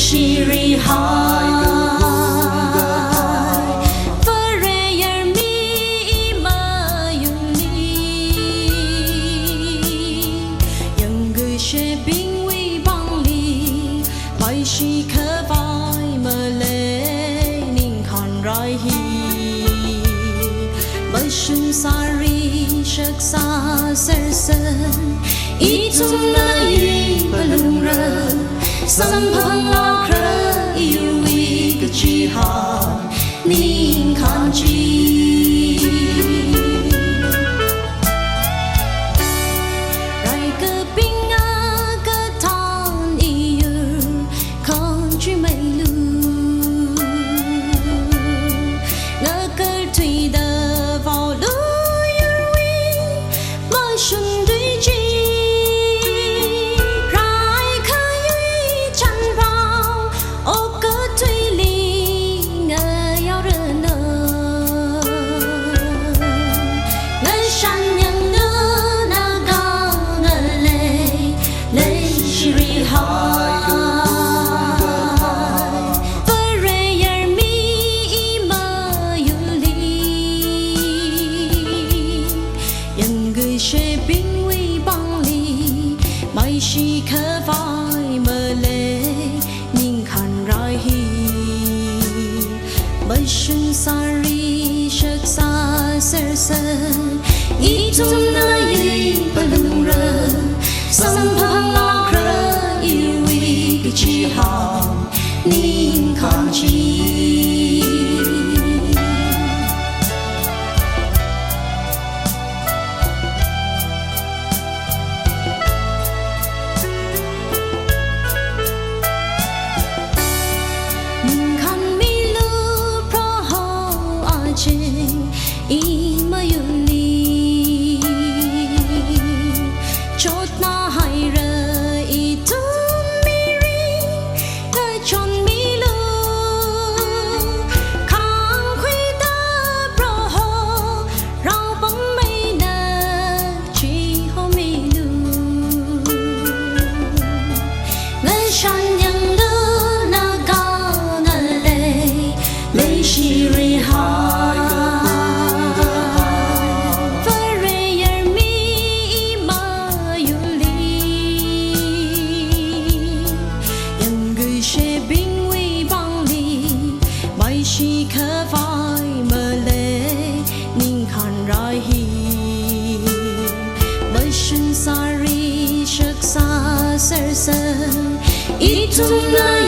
shiri hai chỉ khờ vai mơ lệ ninh khăn rai hi bởi sung sa ri sắc xa ser sơn ý chung na yi balung rơ sam phang la khờ yêu vi cái chi ha ninh khăn chi chỉ khờ vai mơ lệ ninh khăn rai hi bởi sung sa ri sắc xa ser sơn ý chung na yi balung rơ sam phang la khờ yêu vi cái chi ha ninh khăn chi ý mơ yêu li chốt na hay rơ ý tung mi ri ngơ chọn mi lu khang khuy ta pro ho rau bóng mây nơ chỉ ho mi lu ngơ shan yang lu na ga ngơ lê shi ri ha chỉ khờ vai mơ lệ ninh khăn rai hi bởi sung sa ri sắc xa ser sơn ý chung na